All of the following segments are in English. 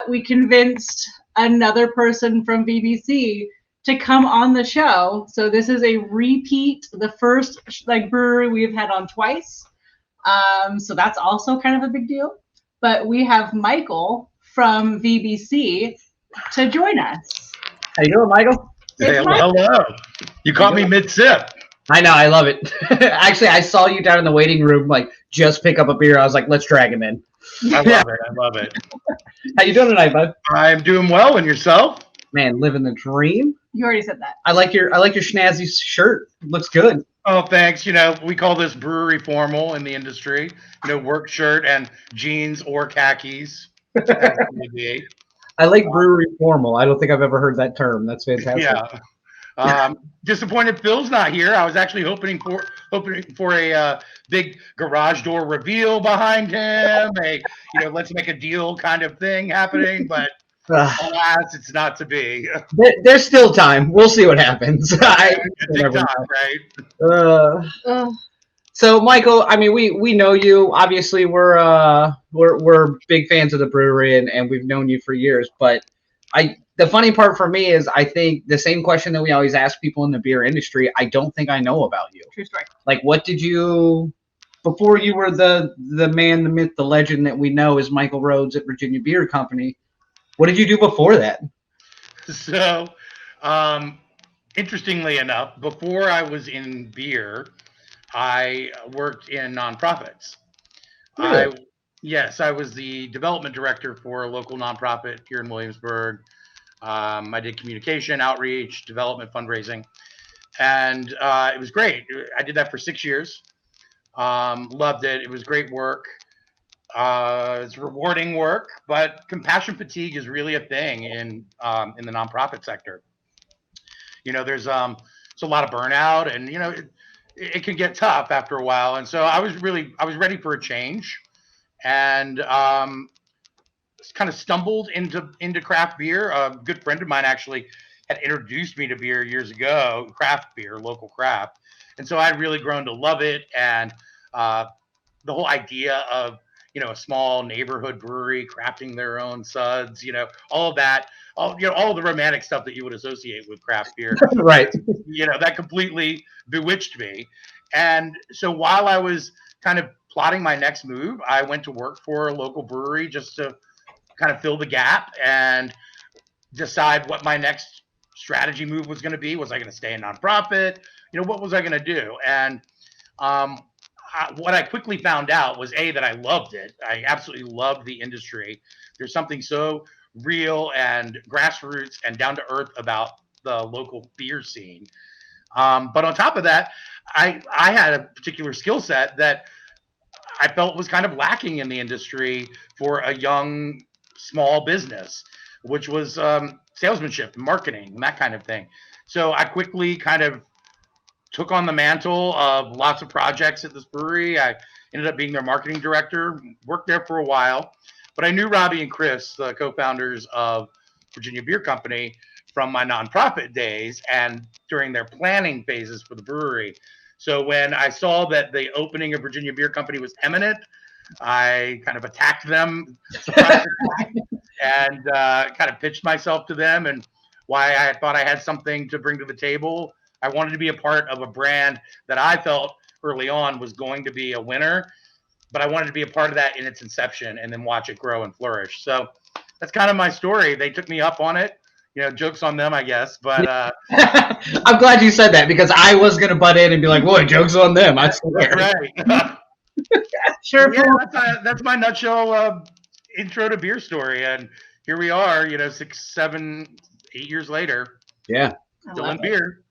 we convinced another person from BBC to come on the show. So this is a repeat, the first brewery we've had on twice. So that's also kind of a big deal. But we have Michael from BBC to join us. How you doing, Michael? Hello. You caught me mid-sip. I know, I love it. Actually, I saw you down in the waiting room, just pick up a beer. I was like, let's drag him in. I love it. How you doing tonight, bud? I'm doing well, and yourself? Man, living the dream. You already said that. I like your snazzy shirt. Looks good. Oh, thanks. We call this brewery formal in the industry. Work shirt and jeans or khakis. I like brewery formal. I don't think I've ever heard that term. That's fantastic. Yeah. Disappointed Phil's not here. I was actually hoping for a big garage door reveal behind him. Let's make a deal kind of thing happening, but alas, it's not to be. There's still time. We'll see what happens. Right? So, Michael, I mean, we know you. Obviously, we're big fans of the brewery, and we've known you for years. But the funny part for me is, I think the same question that we always ask people in the beer industry. I don't think I know about you. True story. What did you, before you were the man, the myth, the legend that we know as Michael Rhodes at Virginia Beer Company? What did you do before that? So, interestingly enough, before I was in beer, I worked in nonprofits. Really? I was the development director for a local nonprofit here in Williamsburg. I did communication, outreach, development, fundraising, and it was great. I did that for 6 years. Loved it. It was great work. It's rewarding work, but compassion fatigue is really a thing in the nonprofit sector. There's a lot of burnout, and it can get tough after a while. And so I was ready for a change, and kind of stumbled into craft beer. A good friend of mine actually had introduced me to beer years ago, craft beer, local craft, and so I'd really grown to love it. And the whole idea of a small neighborhood brewery crafting their own suds, all of that, all the romantic stuff that you would associate with craft beer. Right. That completely bewitched me. And so while I was kind of plotting my next move, I went to work for a local brewery just to kind of fill the gap and decide what my next strategy move was going to be. Was I going to stay in nonprofit? What was I going to do? And what I quickly found out was that I loved it. I absolutely loved the industry. There's something so real and grassroots and down to earth about the local beer scene. But on top of that, I had a particular skill set that I felt was kind of lacking in the industry for a young, small business, which was salesmanship, marketing, and that kind of thing. So I quickly kind of took on the mantle of lots of projects at this brewery. I ended up being their marketing director, worked there for a while, but I knew Robbie and Chris, the co-founders of Virginia Beer Company, from my nonprofit days and during their planning phases for the brewery. So when I saw that the opening of Virginia Beer Company was imminent, I kind of attacked them and kind of pitched myself to them and why I thought I had something to bring to the table. I wanted to be a part of a brand that I felt early on was going to be a winner, but I wanted to be a part of that in its inception and then watch it grow and flourish. So that's kind of my story. They took me up on it. Jokes on them, I guess. But I'm glad you said that because I was going to butt in and be like, "Boy, jokes on them." I swear. Right. Sure. Yeah, that's my nutshell intro to beer story, and here we are. 6, 7, 8 years later. Yeah. Still in beer.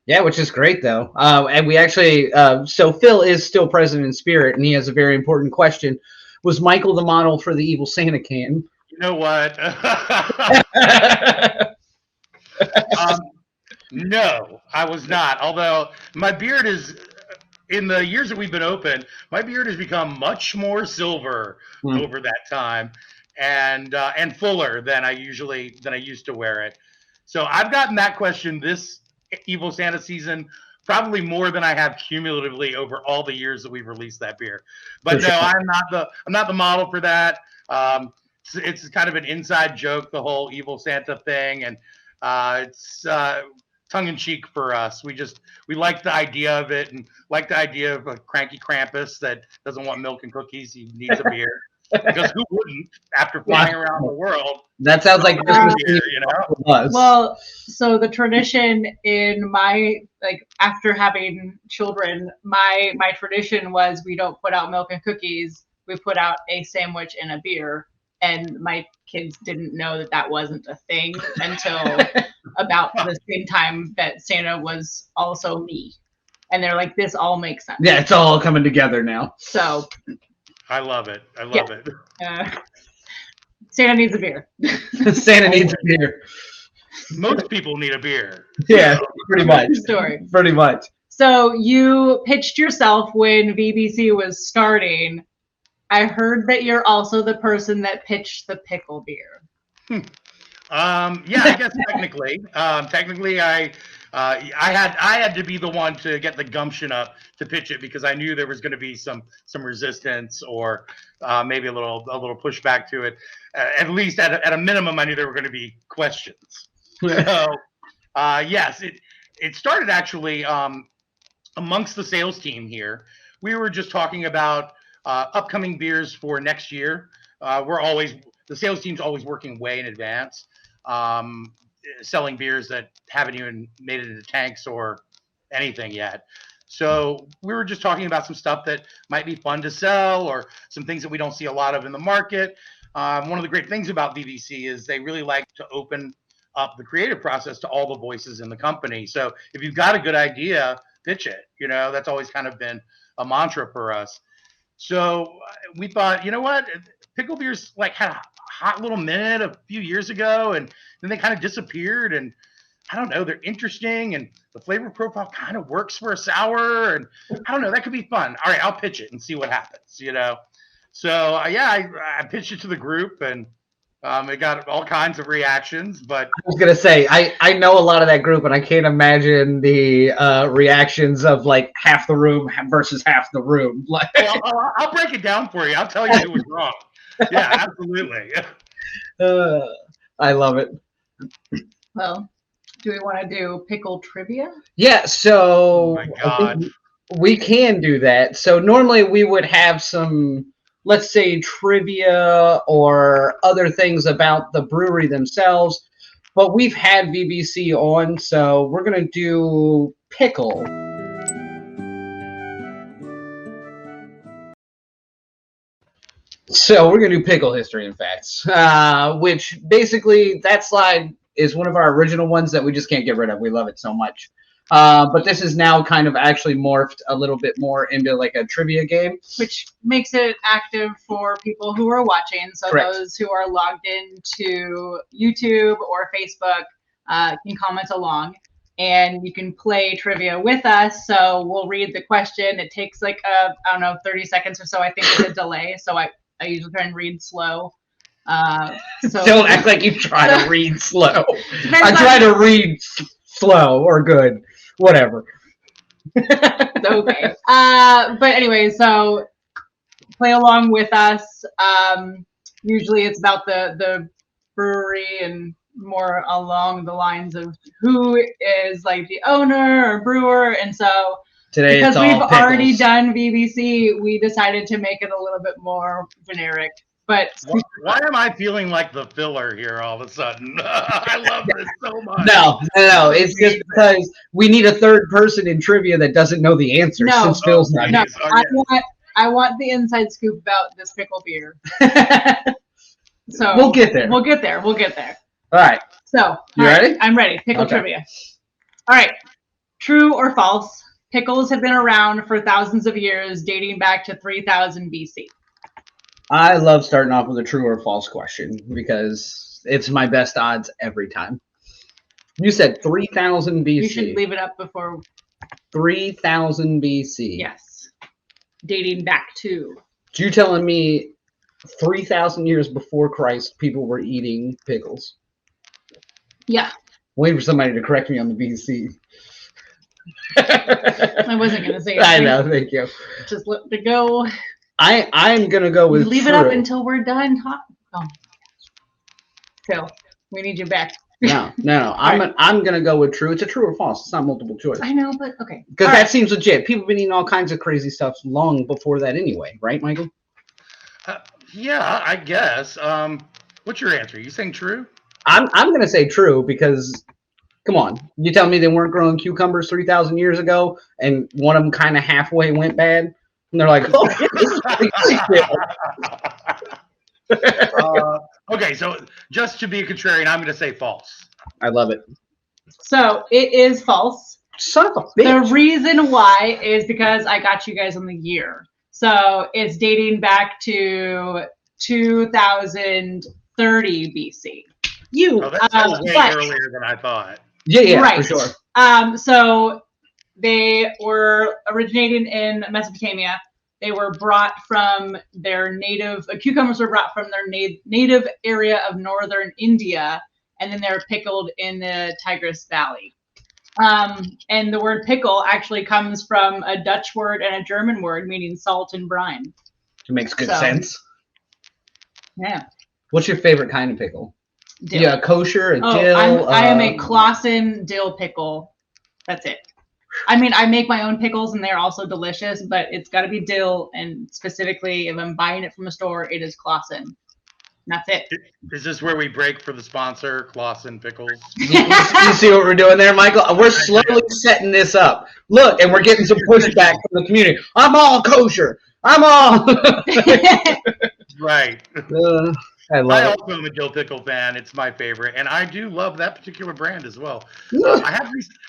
Yeah, which is great though. And we actually, so Phil is still present in spirit, and he has a very important question. Was Michael the model for the Evil Santa can? You know what? No, I was not. Although my beard is, in the years that we've been open, my beard has become much more silver over that time, and fuller than I used to wear it. So I've gotten that question this Evil Santa season probably more than I have cumulatively over all the years that we've released that beer. But no, I'm not the model for that. it's kind of an inside joke, the whole evil Santa thing, and it's tongue in cheek for us. We like the idea of it, and like the idea of a cranky Krampus that doesn't want milk and cookies. He needs a beer because who wouldn't after flying around the world? That sounds like Christmas beer, Eve you know. for us. Well, so the tradition in my after having children, my tradition was we don't put out milk and cookies. We put out a sandwich and a beer. And my kids didn't know that wasn't a thing until about the same time that Santa was also me. And they're like, this all makes sense. Yeah, it's all coming together now. So. I love it. I love it. Santa needs a beer. Santa needs a beer. Most people need a beer. Yeah, pretty much. Story. Pretty much. So you pitched yourself when VBC was starting. I heard that you're also the person that pitched the pickle beer. Yeah, I guess technically. Technically, I had to be the one to get the gumption up to pitch it because I knew there was going to be some resistance or maybe a little pushback to it. At least at a minimum, I knew there were going to be questions. So yes, it started actually amongst the sales team here. We were just talking about upcoming beers for next year. The sales team's always working way in advance, selling beers that haven't even made it into tanks or anything yet. So we were just talking about some stuff that might be fun to sell or some things that we don't see a lot of in the market. One of the great things about BBC is they really like to open up the creative process to all the voices in the company. So if you've got a good idea, pitch it. That's always kind of been a mantra for us. So we thought, you know what, pickle beers had a hot little minute a few years ago, and then they kind of disappeared. And I don't know, they're interesting, and the flavor profile kind of works for a sour, and I don't know, that could be fun. All right, I'll pitch it and see what happens. So yeah, I pitched it to the group, and it got all kinds of reactions. But I was gonna say, I know a lot of that group, and I can't imagine the reactions of half the room versus half the room. I'll break it down for you. I'll tell you who was wrong. Yeah, absolutely. I love it. Well, do we want to do pickle trivia? Yeah, so Oh my God. we can do that. So normally we would have some, let's say, trivia or other things about the brewery themselves, but we've had BBC on, so we're going to do pickle. So we're going to do pickle history and facts, which basically that slide is one of our original ones that we just can't get rid of. We love it so much. But this is now kind of actually morphed a little bit more into a trivia game. Which makes it active for people who are watching. So Correct. Those who are logged into YouTube or Facebook can comment along. And you can play trivia with us. So we'll read the question. It takes 30 seconds or so, I think, with a delay. So I usually try and read slow. So Don't act like you try to read slow. Depends I try to read slow or good, whatever. Okay. But anyway, so play along with us. Usually it's about the brewery and more along the lines of who is the owner or brewer. And so Today because it's all we've already pickles. done BBC, we decided to make it a little bit more generic. But Why am I feeling like the filler here all of a sudden? I love this so much. No. It's just because we need a third person in trivia that doesn't know the answer No. since Phil's not no, Okay. I want the inside scoop about this pickle beer. here. So We'll get there. We'll get there. All right. So You all right, ready? I'm ready. Pickle Okay. trivia. All right. True or false? Pickles have been around for thousands of years, dating back to 3000 BC. I love starting off with a true or false question because it's my best odds every time. You said 3000 BC. You should leave it up before. 3000 BC. Yes. Dating back to. You telling me 3,000 years before Christ, people were eating pickles? Yeah. Waiting for somebody to correct me on the BC. I wasn't going to say I anything. know, thank you. Just let it go. I'm gonna go with Leave true. it up until we're done. Phil, we need you back. No. I'm gonna go with true. It's a true or false. It's not multiple choice. I know, but okay. Because that seems legit. People have been eating all kinds of crazy stuff long before that anyway, right, Michael? Yeah, I guess. What's your answer? You saying true? I'm gonna say true because, come on, you tell me they weren't growing cucumbers 3,000 years ago, and one of them kind of halfway went bad, and they're like, oh, this is pretty good. Okay, so just to be a contrarian, I'm going to say false. I love it. So it is false. Son of a bitch. The reason why is because I got you guys on the year. So it's dating back to 2030 BC. Oh, that's still way earlier than I thought. Yeah, right. For sure. So they were originating in Mesopotamia. They were brought from their native, cucumbers were brought from their native area of northern India, and then they're pickled in the Tigris Valley. And the word pickle actually comes from a Dutch word and a German word meaning salt and brine. It makes good sense. Yeah. What's your favorite kind of pickle? Dill. Yeah, kosher, dill. I am a Clausen dill pickle. That's it. I mean, I make my own pickles, and they're also delicious, but it's got to be dill, and specifically, if I'm buying it from a store, it is Clausen. That's it. Is this where we break for the sponsor, Clausen Pickles? You see what we're doing there, Michael? We're slowly setting this up. Look, and we're getting some pushback from the community. I'm all kosher. I'm all. Right. I also am a dill pickle fan. It's my favorite, and I do love that particular brand as well. I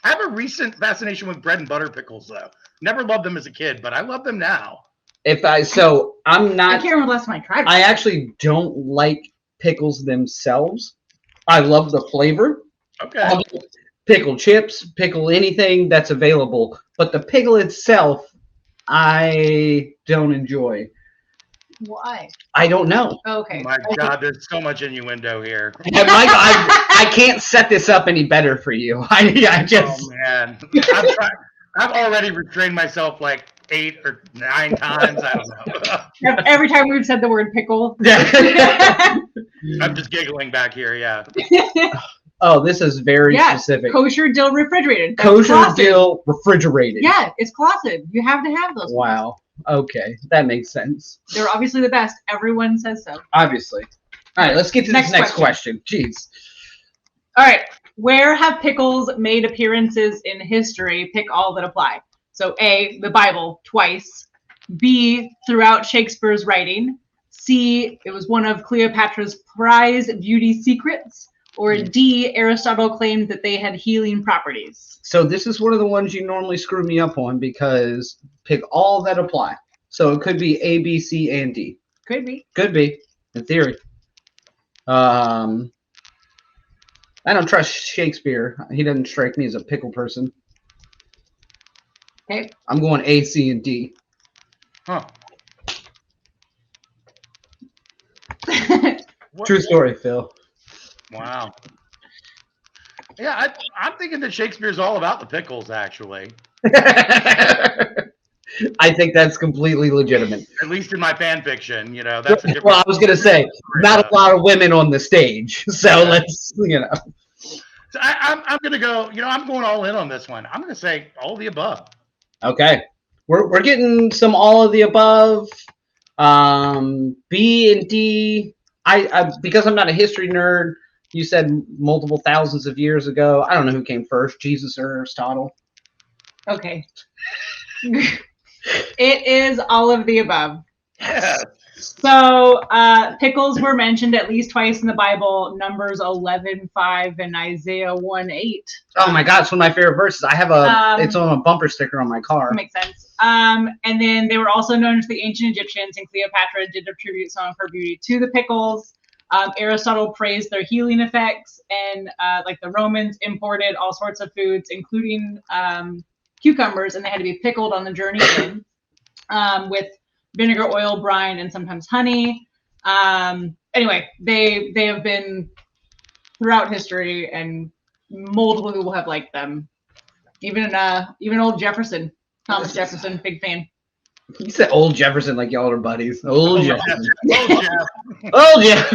have a recent fascination with bread and butter pickles, though. Never loved them as a kid, but I love them now. I'm not. I can't remember the last time I tried. I actually don't like pickles themselves. I love the flavor. Okay. Pickle chips, pickle anything that's available, but the pickle itself, I don't enjoy. Why? I don't know. Okay. Oh my God, there's so much innuendo here. And Michael, I can't set this up any better for you. I just. Oh man, I've already restrained myself like 8 or 9 times. I don't know. Every time we've said the word pickle. I'm just giggling back here. Yeah. Oh, this is very specific. Kosher dill refrigerated. That's kosher Clausen. dill refrigerated. Yeah, it's Clausen. You have to have those. Wow. Ones. Okay, that makes sense. They're obviously the best. Everyone says so. Obviously. All right, let's get to this next question. Jeez. All right. Where have pickles made appearances in history? Pick all that apply. So A, the Bible, twice. B, throughout Shakespeare's writing. C, it was one of Cleopatra's prized beauty secrets. Or D, Aristotle claimed that they had healing properties. So this is one of the ones you normally screw me up on because pick all that apply. So it could be A, B, C, and D. Could be. Could be, in theory. I don't trust Shakespeare. He doesn't strike me as a pickle person. Okay. I'm going A, C, and D. Huh. True story, Phil. Wow. Yeah, I'm thinking that Shakespeare's all about the pickles, actually. I think that's completely legitimate. At least in my fan fiction, you know. That's a different. Well, I was gonna say, not a lot of women on the stage, so let's, you know. So I'm gonna go. You know, I'm going all in on this one. I'm gonna say all of the above. Okay, we're getting some all of the above. B and D. I because I'm not a history nerd. You said multiple thousands of years ago. I don't know who came first, Jesus or Aristotle. Okay. It is all of the above. Yeah. So pickles were mentioned at least twice in the Bible, Numbers 11:5 and Isaiah 1:8. Oh my God, it's one of my favorite verses. I have it's on a bumper sticker on my car. Makes sense. And then they were also known to the ancient Egyptians, and Cleopatra did attribute some of her beauty to the pickles. Aristotle praised their healing effects, and like the Romans imported all sorts of foods, including cucumbers, and they had to be pickled on the journey in with vinegar, oil, brine, and sometimes honey. Anyway, they have been throughout history, and multiple people have liked them. Even old Jefferson, Thomas Jefferson, big fan. You said old Jefferson like y'all are buddies. Old Jefferson. Jeff. Old Jeff.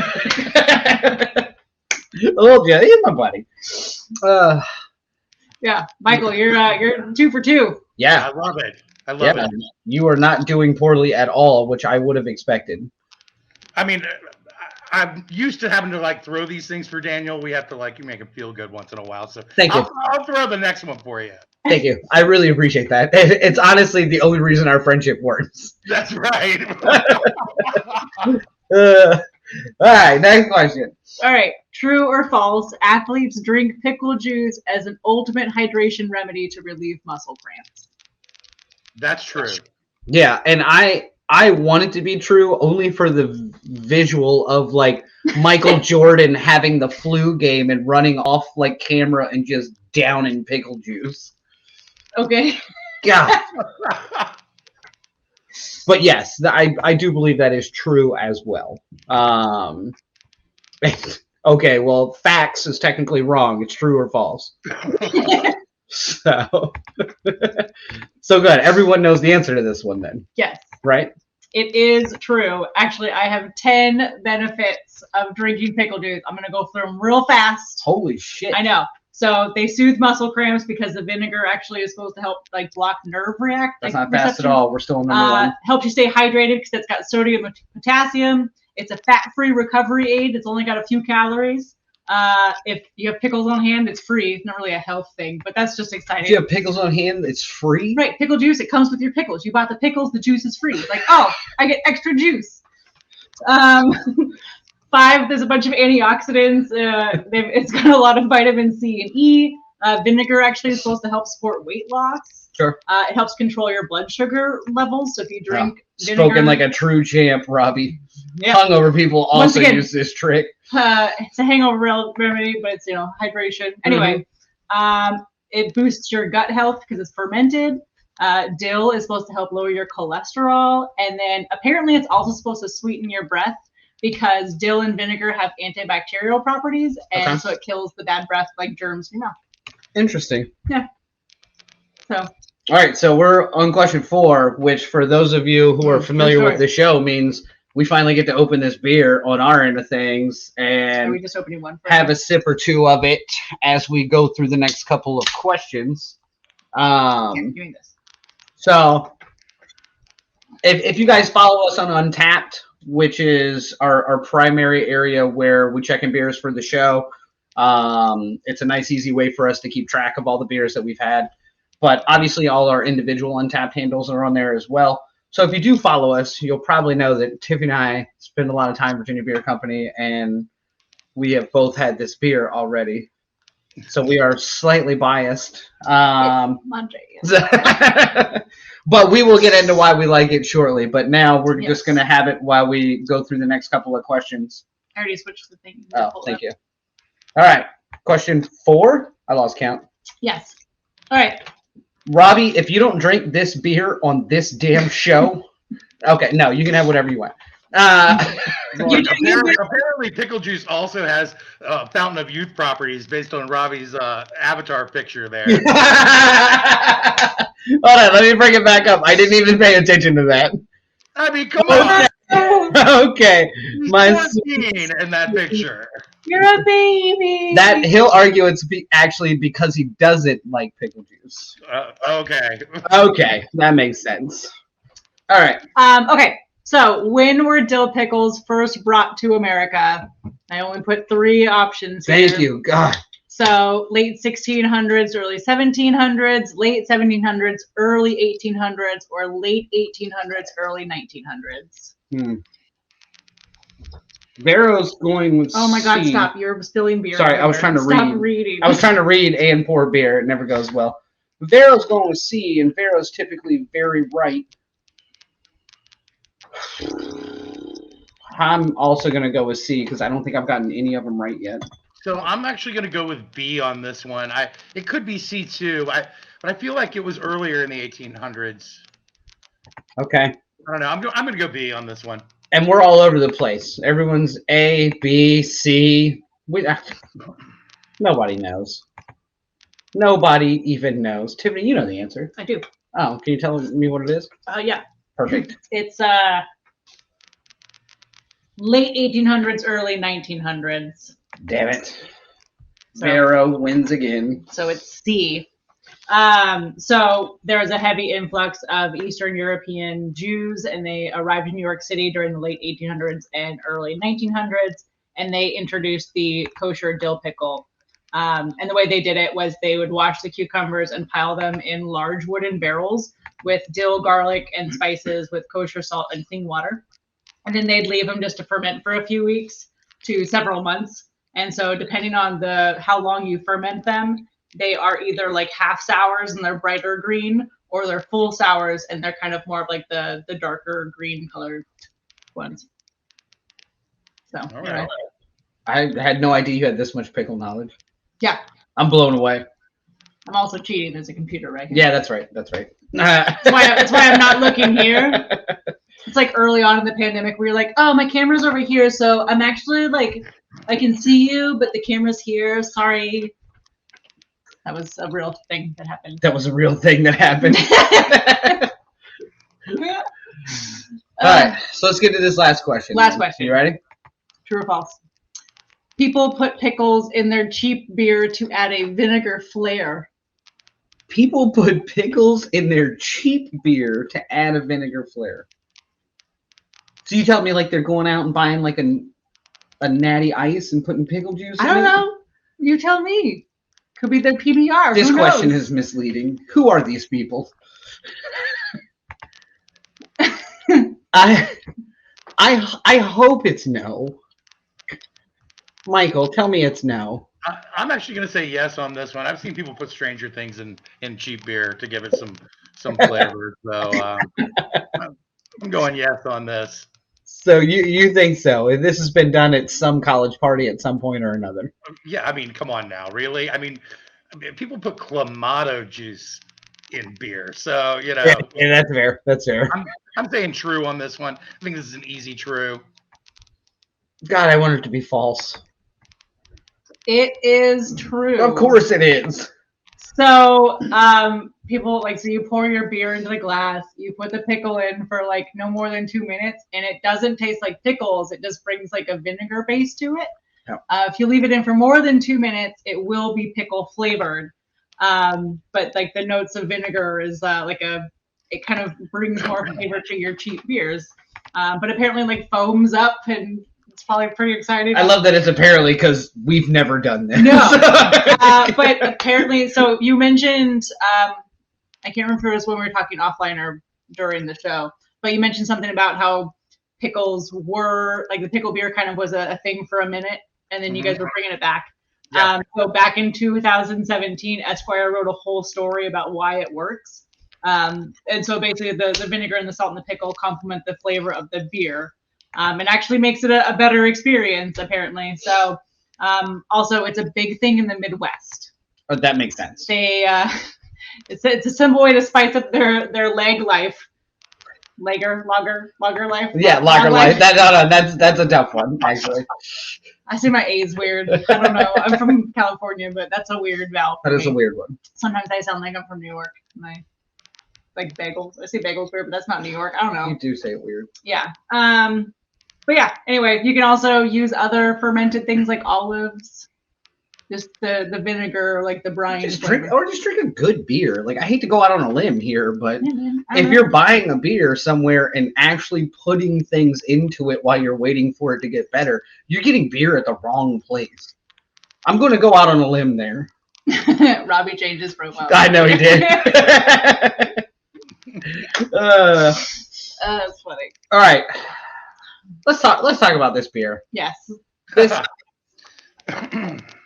told you, he's my buddy. Yeah, Michael, you're 2 for 2. Yeah. I love it. I love it. You are not doing poorly at all, which I would have expected. I mean, I'm used to having to like throw these things for Daniel. We have to like make him feel good once in a while. So Thank you. I'll throw the next one for you. Thank you. I really appreciate that. It's honestly the only reason our friendship works. That's right. All right, next question. All right, true or false? Athletes drink pickle juice as an ultimate hydration remedy to relieve muscle cramps. That's true. Yeah, and I want it to be true only for the visual of like Michael Jordan having the flu game and running off like camera and just downing pickle juice. Okay. Yeah. But yes, I do believe that is true as well. Okay, well, facts is technically wrong. It's true or false. So good. Everyone knows the answer to this one then. Yes. Right? It is true. Actually, I have 10 benefits of drinking pickle juice. I'm going to go through them real fast. Holy shit. I know. So they soothe muscle cramps because the vinegar actually is supposed to help like block nerve That's like, not fast at all. We're still on number one. Helps you stay hydrated because it's got sodium and potassium. It's a fat-free recovery aid. It's only got a few calories. If you have pickles on hand, it's free. It's not really a health thing, but that's just exciting. If you have pickles on hand, it's free? Right, pickle juice, it comes with your pickles. You bought the pickles, the juice is free. Like, oh, I get extra juice. 5, there's a bunch of antioxidants. It's got a lot of vitamin C and E. Vinegar actually is supposed to help support weight loss. Sure. It helps control your blood sugar levels. So if you drink vinegar, spoken like a true champ, Robbie. Yeah. Hungover people also use this trick. It's a hangover remedy, but it's hydration. Anyway, it boosts your gut health because it's fermented. Dill is supposed to help lower your cholesterol, and then apparently it's also supposed to sweeten your breath because dill and vinegar have antibacterial properties, and so it kills the bad breath like germs in your mouth. Interesting. Yeah. So. All right, so we're on question 4, which for those of you who are familiar with the show means we finally get to open this beer on our end of things and are we just opening one have a sip or two of it as we go through the next couple of questions. Doing this. So if you guys follow us on Untapped, which is our primary area where we check in beers for the show, it's a nice, easy way for us to keep track of all the beers that we've had. But obviously all our individual Untapped handles are on there as well. So if you do follow us, you'll probably know that Tiffany and I spend a lot of time at Virginia Beer Company, and we have both had this beer already. So we are slightly biased. Monday. But we will get into why we like it shortly. But now we're just going to have it while we go through the next couple of questions. I already switched the thing. Oh, thank you. All right. Question 4. I lost count. Yes. All right. Robbie, if you don't drink this beer on this damn show, okay, no, you can have whatever you want. Apparently, pickle juice also has fountain of youth properties based on Robbie's avatar picture there. Hold on, let me bring it back up. I didn't even pay attention to that. I mean, come on. Okay. He's 14 in that picture. You're a baby. That he'll argue it's actually because he doesn't like pickle juice. Okay. Okay, that makes sense. All right. Okay. So when were dill pickles first brought to America? I only put 3 options here. Thank you, God. So late 1600s, early 1700s, late 1700s, early 1800s, or late 1800s, early 1900s. Vero's going with Oh my God, C. stop. You're spilling beer. Sorry, I was trying to read. Stop reading. I was trying to read and pour beer. It never goes well. Vero's going with C, and Vero's typically very right. I'm also going to go with C because I don't think I've gotten any of them right yet. So I'm actually going to go with B on this one. It could be C too, but I feel like it was earlier in the 1800s. Okay. I don't know. I'm going to go B on this one. And we're all over the place. Everyone's A, B, C. Nobody knows. Nobody even knows. Tiffany, you know the answer. I do. Oh, can you tell me what it is? Yeah. Perfect. It's late 1800s, early 1900s. Damn it. So, Vero wins again. So it's C. So there was a heavy influx of Eastern European Jews, and they arrived in New York City during the late 1800s and early 1900s, and they introduced the kosher dill pickle. And the way they did it was they would wash the cucumbers and pile them in large wooden barrels with dill, garlic, and spices with kosher salt and clean water. And then they'd leave them just to ferment for a few weeks to several months. And so depending on how long you ferment them, they are either like half sours and they're brighter green, or they're full sours and they're kind of more of like the darker green colored ones. So anyway. I had no idea you had this much pickle knowledge. Yeah. I'm blown away. I'm also cheating. There's a computer right here. Yeah, that's right. That's right. That's why I'm not looking here. It's like early on in the pandemic where you're like, oh, my camera's over here, so I'm actually like, I can see you, but the camera's here. Sorry. That was a real thing that happened. That was a real thing that happened. All right, so let's get to this last question. Last question. You ready? True or false? People put pickles in their cheap beer to add a vinegar flair. People put pickles in their cheap beer to add a vinegar flair. So you tell me like they're going out and buying like a natty ice and putting pickle juice in it? I don't know. You tell me. Could be their PBR. This question is misleading. Who are these people? I hope it's no. Michael, tell me it's no. I'm actually going to say yes on this one. I've seen people put Stranger Things in cheap beer to give it some flavor. So I'm going yes on this. So you think so? This has been done at some college party at some point or another. Yeah, I mean, come on now, really? I mean, people put Clamato juice in beer, so you know. Yeah, that's fair. That's fair. I'm saying true on this one. I think this is an easy true. God, I want it to be false. It is true. Of course it is. So, people so you pour your beer into the glass, you put the pickle in for like no more than 2 minutes, and it doesn't taste like pickles. It just brings like a vinegar base to it. Oh. If you leave it in for more than 2 minutes, it will be pickle flavored. But like the notes of vinegar is it kind of brings more flavor to your cheap beers. But apparently like foams up, and it's probably pretty exciting. I love that it's apparently because we've never done this. No, but apparently, so you mentioned, I can't remember if it was when we were talking offline or during the show, but you mentioned something about how pickles were, like the pickle beer kind of was a thing for a minute, and then you guys were bringing it back. Yeah. So back in 2017, Esquire wrote a whole story about why it works. And so basically the vinegar and the salt and the pickle complement the flavor of the beer. And actually makes it a better experience, apparently. So, also, it's a big thing in the Midwest. Oh, that makes sense. They, it's a simple way to spice up their lag life. Lager life. Yeah, lager life. That's a tough one, actually. I say my A is weird. I don't know. I'm from California, but that's a weird vowel. That is a weird one. Sometimes I sound like I'm from New York. Like bagels. I say bagels weird, but that's not New York. I don't know. You do say it weird. Yeah. But yeah, anyway, you can also use other fermented things like olives, just the vinegar, like the brine. Just drink a good beer. Like, I hate to go out on a limb here, but yeah, you're buying a beer somewhere and actually putting things into it while you're waiting for it to get better, you're getting beer at the wrong place. I'm going to go out on a limb there. Robbie changed his profile. I know he did. That's funny. All right. Let's talk about this beer. Yes.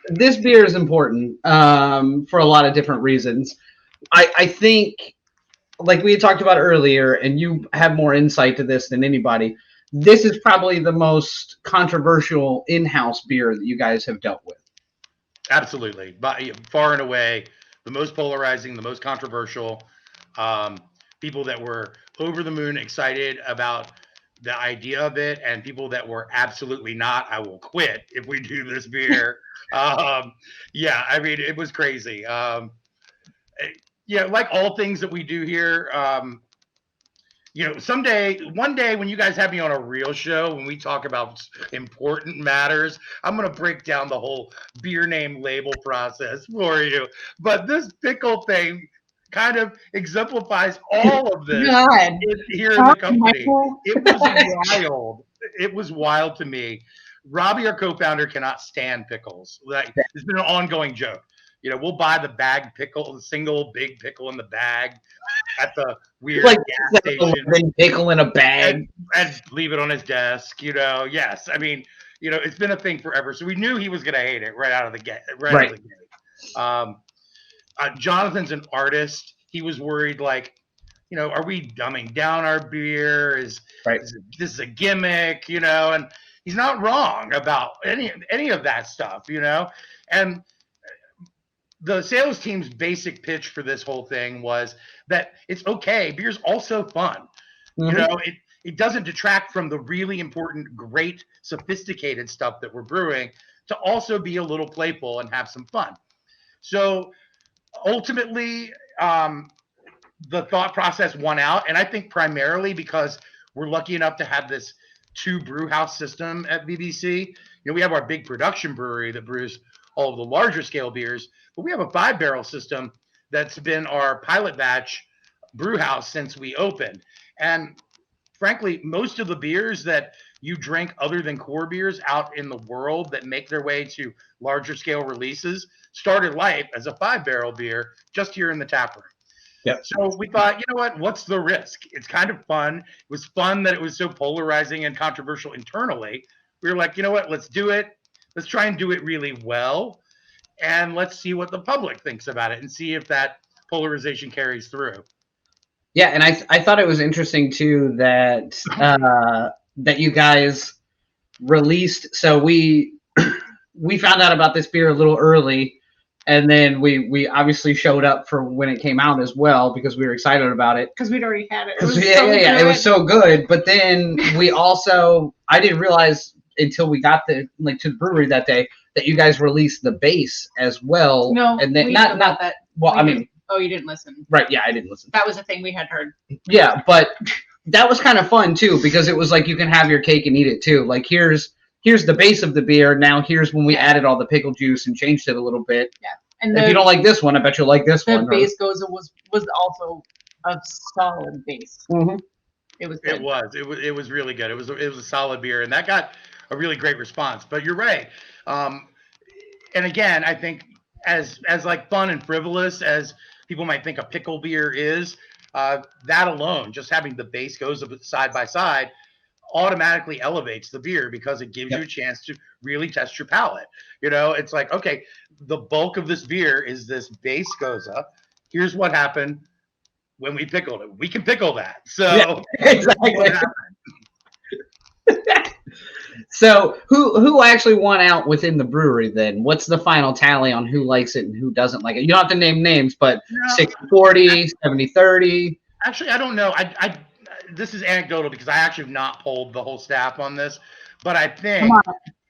This beer is important for a lot of different reasons. I think, like we had talked about earlier, and you have more insight to this than anybody, this is probably the most controversial in-house beer that you guys have dealt with. Absolutely. Far and away, the most polarizing, the most controversial. People that were over the moon excited about the idea of it, and people that were absolutely not. I will quit if we do this beer. Yeah, I mean, it was crazy. Yeah, like all things that we do here, you know, one day when you guys have me on a real show, when we talk about important matters, I'm going to break down the whole beer name label process for you. But this pickle thing kind of exemplifies all of this God. here in the company. Michael. It was wild. It was wild to me. Robbie, our co-founder, cannot stand pickles. Like, it's been an ongoing joke. You know, we'll buy the bag pickle, the single big pickle in the bag at the weird Like gas station pickle in a bag. and leave it on his desk. You know, yes. I mean, you know, it's been a thing forever. So we knew he was going to hate it right out of the gate. Out of the gate. Jonathan's an artist. He was worried, like, you know, are we dumbing down our beer? Is this a gimmick? You know, and he's not wrong about any of that stuff. You know, and the sales team's basic pitch for this whole thing was that it's okay. Beer's also fun. Mm-hmm. You know, it doesn't detract from the really important, great, sophisticated stuff that we're brewing to also be a little playful and have some fun. So ultimately, the thought process won out. And I think primarily because we're lucky enough to have this 2 brew house system at BBC. You know, we have our big production brewery that brews all of the larger scale beers, but we have a 5-barrel system that's been our pilot batch brew house since we opened. And frankly, most of the beers that you drink other than core beers out in the world that make their way to larger scale releases started life as a 5-barrel beer just here in the tap room. Yep. So we thought, you know what, what's the risk? It's kind of fun. It was fun that it was so polarizing and controversial internally. We were like, you know what, let's do it. Let's try and do it really well. And let's see what the public thinks about it and see if that polarization carries through. Yeah, and I thought it was interesting too that that you guys released. So we found out about this beer a little early, and then we obviously showed up for when it came out as well because we were excited about it. Because we'd already had it. It was so good. But then we also, I didn't realize until we got to the brewery that day that you guys released the base as well. No, and then we not that. Well, I mean. Oh, you didn't listen. Right, yeah, I didn't listen. That was a thing we had heard. Yeah, but that was kind of fun too because it was like you can have your cake and eat it too. Like here's the base of the beer. Now here's when we added all the pickle juice and changed it a little bit. Yeah. And if you don't like this one, I bet you'll like this one. The base goza was also a solid base. Mm-hmm. It was good. It was really good. It was a solid beer, and that got a really great response. But you're right. And again, I think as like fun and frivolous as people might think a pickle beer is, that alone, just having the base goes side by side, automatically elevates the beer because it gives you a chance to really test your palate. You know, it's like, okay, the bulk of this beer is this base goza. Here's what happened when we pickled it. We can pickle that. So exactly. So who actually won out within the brewery then? What's the final tally on who likes it and who doesn't like it? You don't have to name names, but 60-40, 70-30. Actually, I don't know. I this is anecdotal because I actually have not polled the whole staff on this, but I think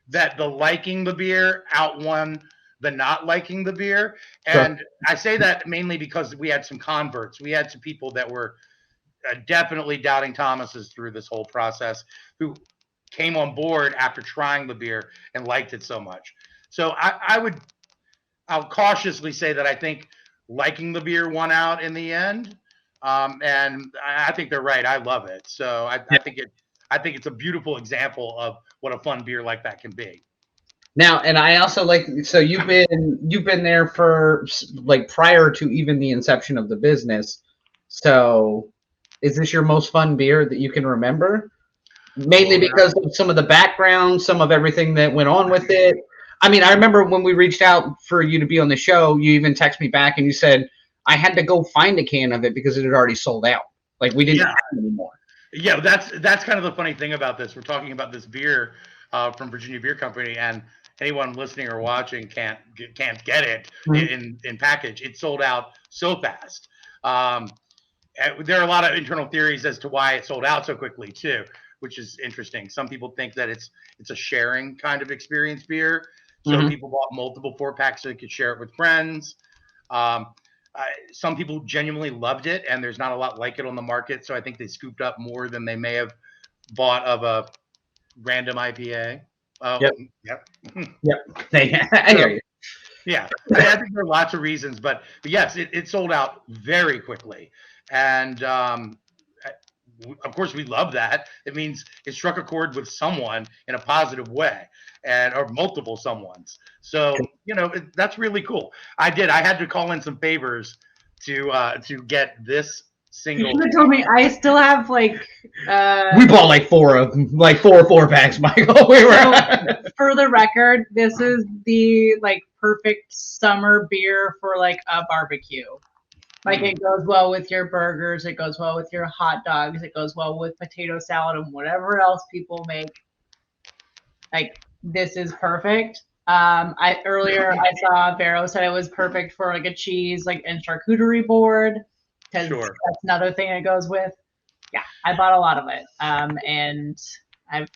that the liking the beer outwon the not liking the beer. And I say that mainly because we had some converts. We had some people that were definitely doubting Thomas's through this whole process who came on board after trying the beer and liked it so much. So I'll cautiously say that I think liking the beer won out in the end. And I think they're right. I love it. So I think it's a beautiful example of what a fun beer like that can be. Now, and I also like, so you've been there for like prior to even the inception of the business. So is this your most fun beer that you can remember? Mainly because of some of the background, some of everything that went on with it. I mean, I remember when we reached out for you to be on the show, you even texted me back and you said, I had to go find a can of it because it had already sold out. Like we didn't have it anymore. Yeah, that's kind of the funny thing about this. We're talking about this beer from Virginia Beer Company, and anyone listening or watching can't get it in package. It sold out so fast. There are a lot of internal theories as to why it sold out so quickly too, which is interesting. Some people think that it's a sharing kind of experience beer. So people bought multiple 4-packs so they could share it with friends. Some people genuinely loved it, and there's not a lot like it on the market. So I think they scooped up more than they may have bought of a random IPA. Oh, Yep. Yep. Yep. I hear you. Yeah, I think there are lots of reasons, but yes, it sold out very quickly, and of course we love that. It means it struck a chord with someone in a positive way, and or multiple someones. So that's really cool. I had to call in some favors to get this You single. should have told me. I still have like. We bought like four 4-packs, Michael. We were. So, for the record, this is the like perfect summer beer for like a barbecue. Like it goes well with your burgers, it goes well with your hot dogs, it goes well with potato salad and whatever else people make. Like this is perfect. I saw Vero said it was perfect for like a cheese like and charcuterie board because that's another thing it goes with. Yeah, I bought a lot of it, and I've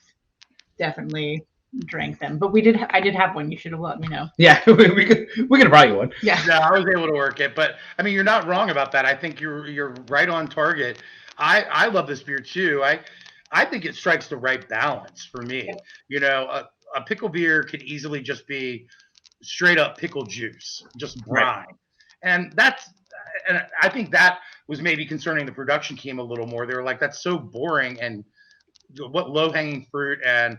definitely drank them. But I did have one. You should have let me know. Yeah, we could have brought you one. Yeah. Yeah, I was able to work it, but I mean, you're not wrong about that. I think you're right on target. I love this beer too. I think it strikes the right balance for me. A pickle beer could easily just be straight up pickle juice, just brine, and I think that was maybe concerning the production team a little more. They were like, that's so boring, and what low hanging fruit and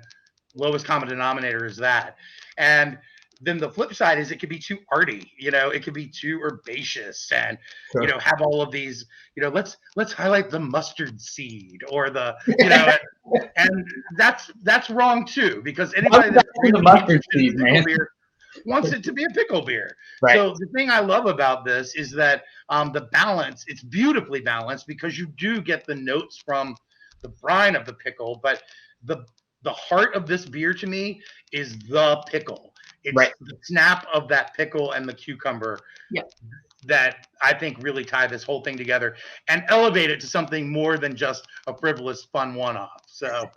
lowest common denominator is that? And then the flip side is it could be too arty, it could be too herbaceous and have all of these, let's highlight the mustard seed or the and that's wrong too, because anybody that's really the mustard seed, man, beer wants it to be a pickle beer. Right. So the thing I love about this is that the balance, it's beautifully balanced because you do get the notes from the brine of the pickle, but the heart of this beer to me is the pickle. It's the snap of that pickle and the cucumber that I think really tie this whole thing together and elevate it to something more than just a frivolous, fun one-off. So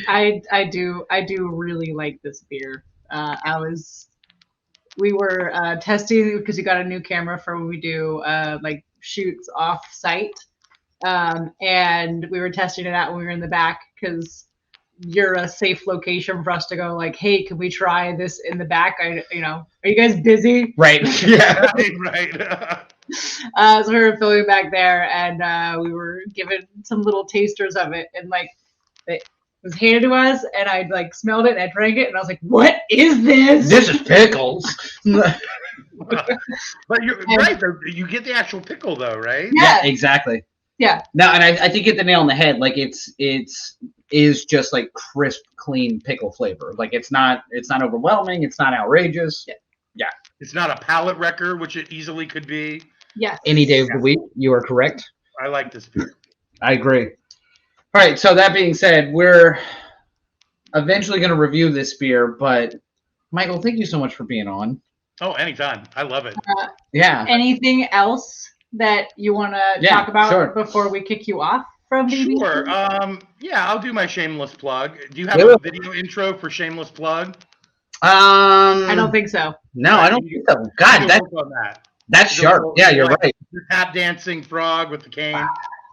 I do really like this beer. We were testing because we got a new camera for when we do like shoots off site. And we were testing it out when we were in the back because you're a safe location for us to go like, hey, can we try this in the back? Are you guys busy? Right. Yeah. right. So we were filming back there and we were given some little tasters of it and like it was handed to us and I like smelled it and I drank it and I was like, what is this? This is pickles. But you're right though. You get the actual pickle though, right? Yeah, exactly. Yeah. No, and I think you hit the nail on the head. Like it is just like crisp, clean pickle flavor. Like it's not overwhelming. It's not outrageous. Yeah. It's not a palate wrecker, which it easily could be. Yeah. Any day of the week, you are correct. I like this beer. I agree. All right. So that being said, we're eventually going to review this beer. But Michael, thank you so much for being on. Oh, anytime. I love it. Yeah. Anything else that you want to talk about before we kick you off from BBC? Sure. Yeah, I'll do my shameless plug. Do you have a video intro for shameless plug? I don't think so. No, I don't think so. God, that's sharp. Yeah, you're right. The tap dancing frog with the cane.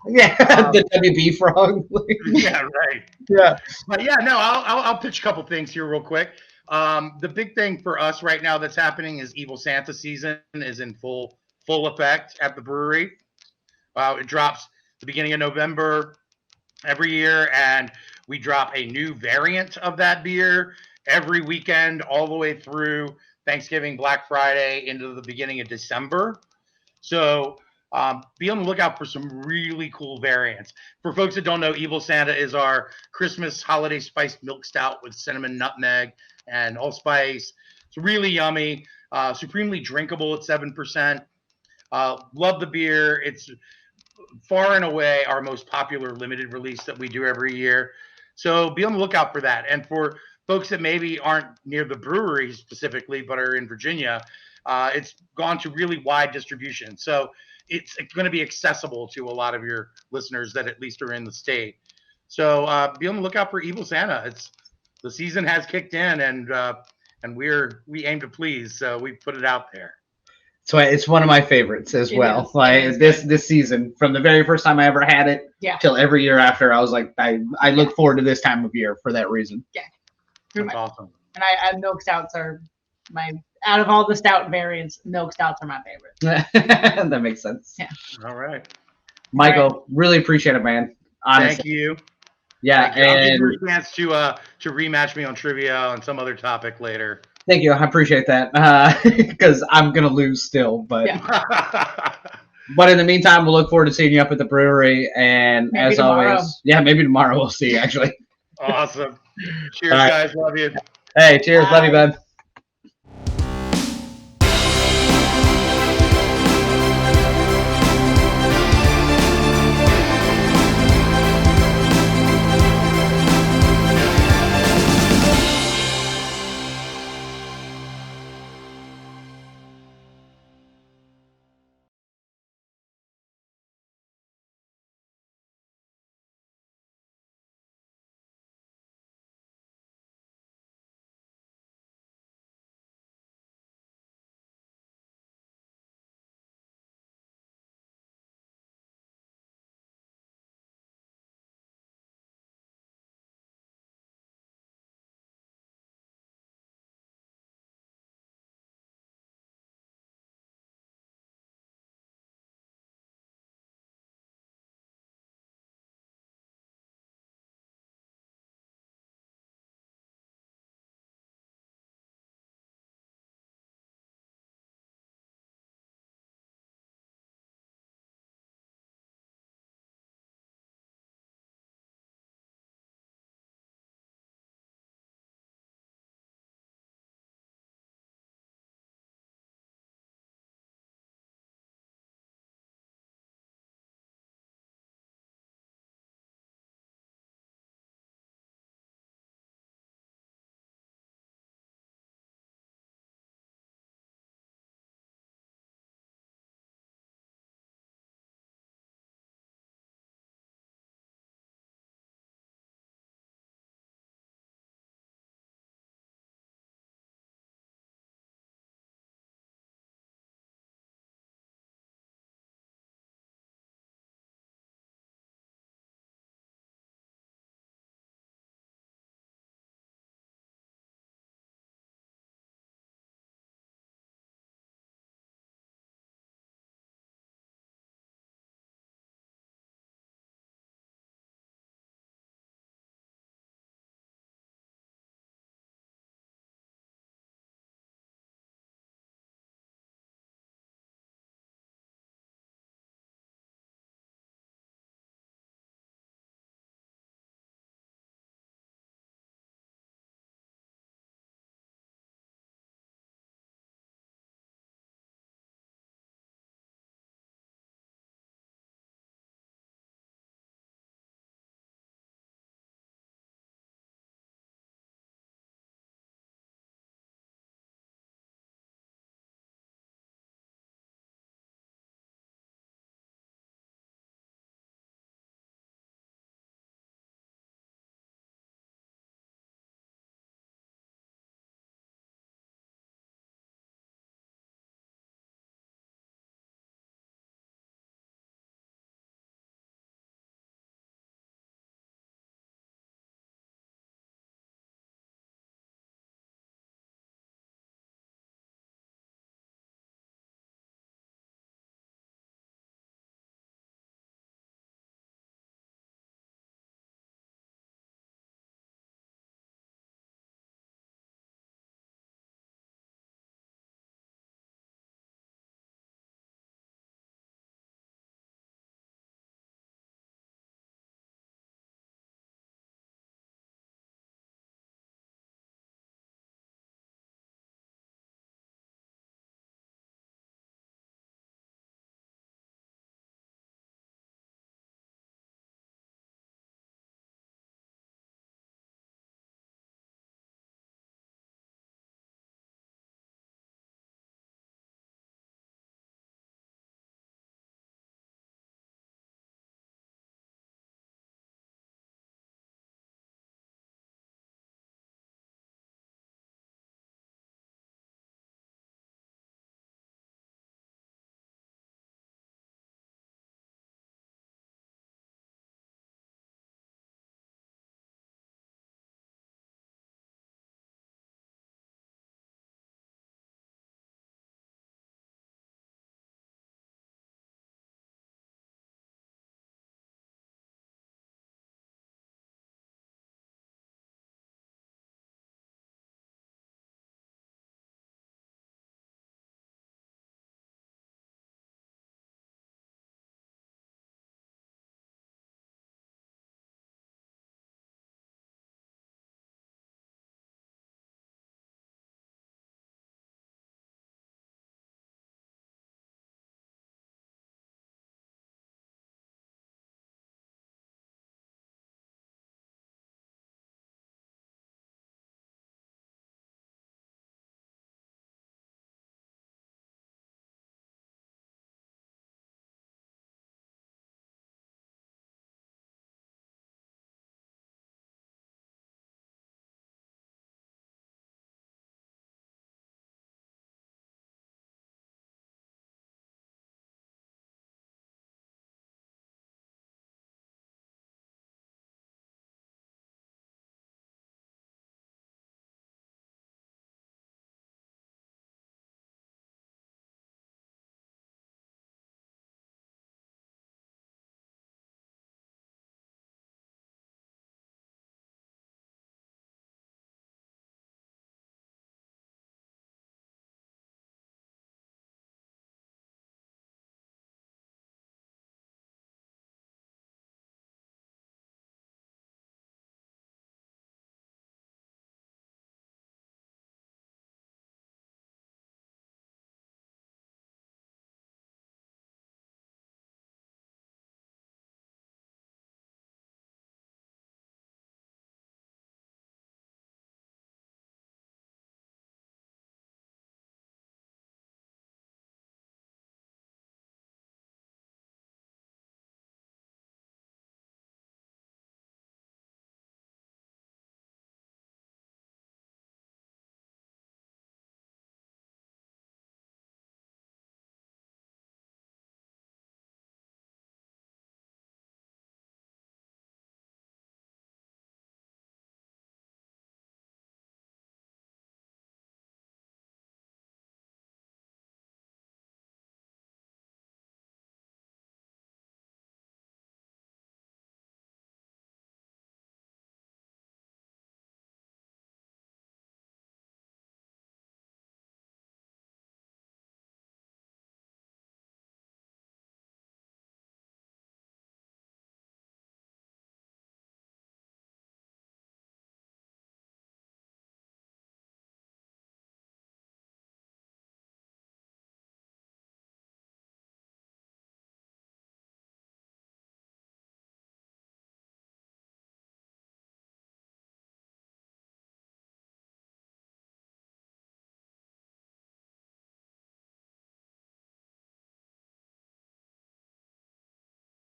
Yeah, the WB frog. Yeah, right. Yeah. But yeah, no, I'll pitch a couple things here real quick. The big thing for us right now that's happening is Evil Santa season is in full effect at the brewery. It drops the beginning of November every year, and we drop a new variant of that beer every weekend all the way through Thanksgiving, Black Friday, into the beginning of December. So be on the lookout for some really cool variants. For folks that don't know, Evil Santa is our Christmas holiday spiced milk stout with cinnamon, nutmeg, and allspice. It's really yummy, supremely drinkable at 7%. Love the beer. It's far and away our most popular limited release that we do every year. So be on the lookout for that. And for folks that maybe aren't near the brewery specifically, but are in Virginia, it's gone to really wide distribution. So it's going to be accessible to a lot of your listeners that at least are in the state. So be on the lookout for Evil Santa. The season has kicked in, and we aim to please. So we put it out there. So it's one of my favorites as well. Like this season, from the very first time I ever had it till every year after, I was like, I look forward to this time of year for that reason. Yeah. That's awesome. And I milk stouts are out of all the stout variants, milk stouts are my favorite. That makes sense. Yeah. All right. Michael, really appreciate it, man. Honestly. Thank you. Yeah, Thank you. I'll give and you a chance to rematch me on trivia on some other topic later. thank you. I appreciate that because I'm gonna lose still, but but in the meantime, we'll look forward to seeing you up at the brewery. And maybe as tomorrow. always, maybe tomorrow we'll see you actually. Awesome. Cheers, guys. Love you. Hey, cheers. Bye. Love you, bud.